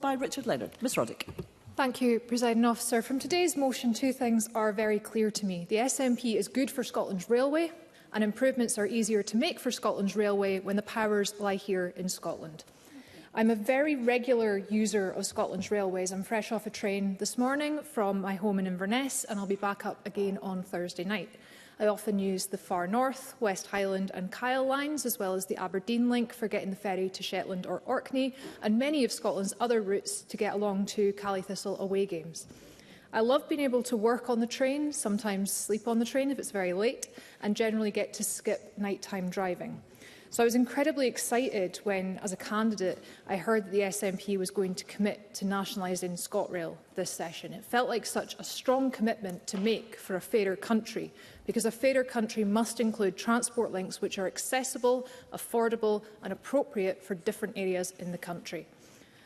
by Richard Leonard. Ms Roddick. Thank you, Presiding Officer. From today's motion, two things are very clear to me. The SNP is good for Scotland's railway, and improvements are easier to make for Scotland's railway when the powers lie here in Scotland. I'm a very regular user of Scotland's railways. I'm fresh off a train this morning from my home in Inverness, and I'll be back up again on Thursday night. I often use the Far North, West Highland and Kyle lines, as well as the Aberdeen link for getting the ferry to Shetland or Orkney, and many of Scotland's other routes to get along to Callie-Thistle away games. I love being able to work on the train, sometimes sleep on the train if it's very late, and generally get to skip nighttime driving. So I was incredibly excited when, as a candidate, I heard that the SNP was going to commit to nationalising ScotRail this session. It felt like such a strong commitment to make for a fairer country, because a fairer country must include transport links which are accessible, affordable and appropriate for different areas in the country.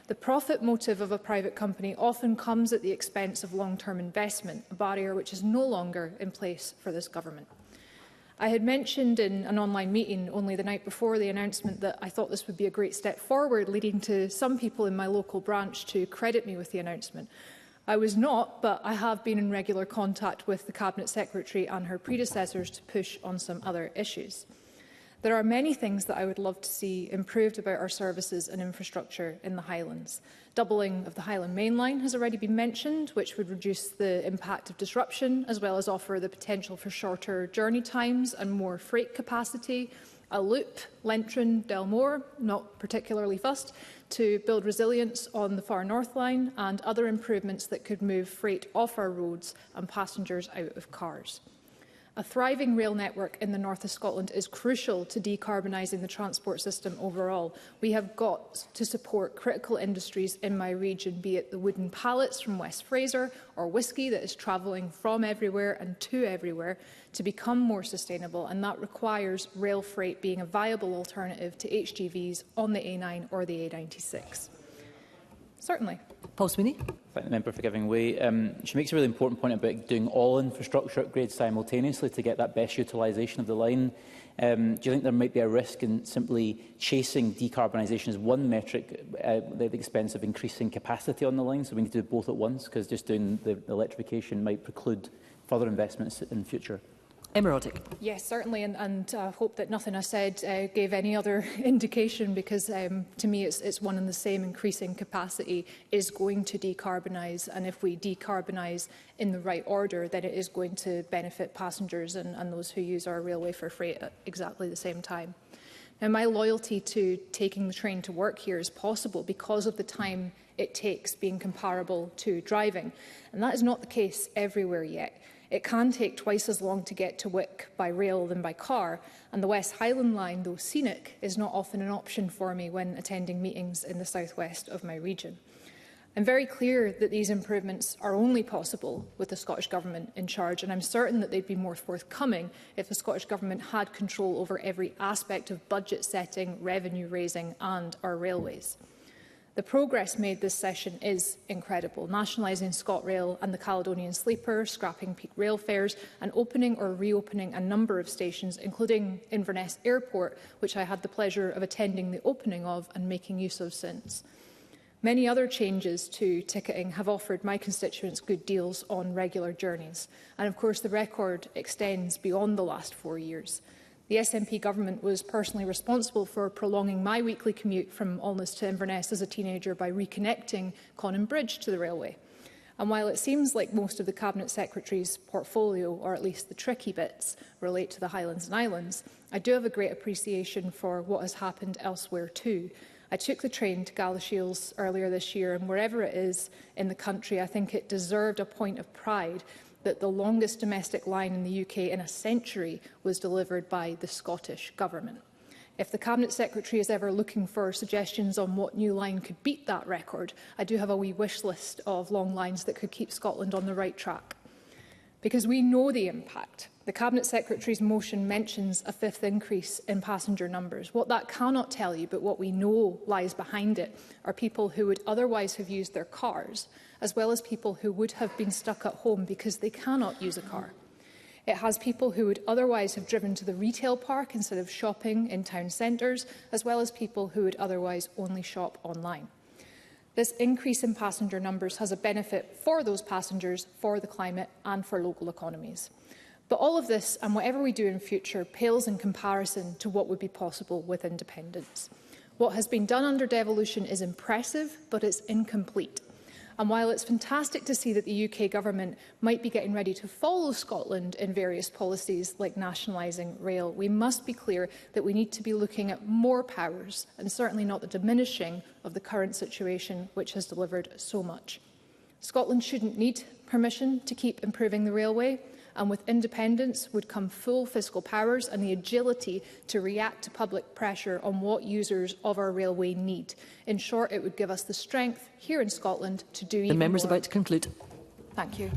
The profit motive of a private company often comes at the expense of long-term investment, a barrier which is no longer in place for this government. I had mentioned in an online meeting only the night before the announcement that I thought this would be a great step forward, leading to some people in my local branch to credit me with the announcement. I was not, but I have been in regular contact with the Cabinet Secretary and her predecessors to push on some other issues. There are many things that I would love to see improved about our services and infrastructure in the Highlands. Doubling of the Highland Main Line has already been mentioned, which would reduce the impact of disruption, as well as offer the potential for shorter journey times and more freight capacity. A loop, Lentrin, Delmore, not particularly fussed, to build resilience on the Far North Line, and other improvements that could move freight off our roads and passengers out of cars. A thriving rail network in the north of Scotland is crucial to decarbonising the transport system overall. We have got to support critical industries in my region, be it the wooden pallets from West Fraser or whisky that is travelling from everywhere and to everywhere, to become more sustainable, and that requires rail freight being a viable alternative to HGVs on the A9 or the A96. Certainly. Paul Sweeney. Thank the member for giving way. She makes a really important point about doing all infrastructure upgrades simultaneously to get that best utilisation of the line. Do you think there might be a risk in simply chasing decarbonisation as one metric at the expense of increasing capacity on the line? So we need to do both at once, because just doing the electrification might preclude further investments in the future. Emma Roddick. Yes, certainly, and I hope that nothing I said gave any other indication, because to me it's one and the same. Increasing capacity is going to decarbonise, and if we decarbonise in the right order, then it is going to benefit passengers and those who use our railway for freight at exactly the same time. Now, my loyalty to taking the train to work here is possible because of the time it takes, being comparable to driving, and that is not the case everywhere yet. It can take twice as long to get to Wick by rail than by car, and the West Highland line, though scenic, is not often an option for me when attending meetings in the southwest of my region. I'm very clear that these improvements are only possible with the Scottish Government in charge, and I'm certain that they'd be more forthcoming if the Scottish Government had control over every aspect of budget setting, revenue raising and our railways. The progress made this session is incredible, nationalising ScotRail and the Caledonian Sleeper, scrapping peak rail fares and opening or reopening a number of stations, including Inverness Airport, which I had the pleasure of attending the opening of and making use of since. Many other changes to ticketing have offered my constituents good deals on regular journeys, and of course the record extends beyond the last 4 years. The SNP government was personally responsible for prolonging my weekly commute from Alness to Inverness as a teenager by reconnecting Conan Bridge to the railway. And while it seems like most of the Cabinet Secretary's portfolio, or at least the tricky bits, relate to the Highlands and Islands, I do have a great appreciation for what has happened elsewhere too. I took the train to Galashiels earlier this year, and wherever it is in the country, I think it deserved a point of pride that the longest domestic line in the UK in a century was delivered by the Scottish Government. If the Cabinet Secretary is ever looking for suggestions on what new line could beat that record, I do have a wee wish list of long lines that could keep Scotland on the right track. Because we know the impact. The Cabinet Secretary's motion mentions a 5th increase in passenger numbers. What that cannot tell you, but what we know lies behind it, are people who would otherwise have used their cars, as well as people who would have been stuck at home because they cannot use a car. It has people who would otherwise have driven to the retail park instead of shopping in town centres, as well as people who would otherwise only shop online. This increase in passenger numbers has a benefit for those passengers, for the climate and for local economies. But all of this, and whatever we do in future, pales in comparison to what would be possible with independence. What has been done under devolution is impressive, but it's incomplete. And while it's fantastic to see that the UK Government might be getting ready to follow Scotland in various policies like nationalising rail, we must be clear that we need to be looking at more powers and certainly not the diminishing of the current situation, which has delivered so much. Scotland shouldn't need permission to keep improving the railway, and with independence would come full fiscal powers and the agility to react to public pressure on what users of our railway need. In short, it would give us the strength here in Scotland to do even more. The member is about to conclude. Thank you.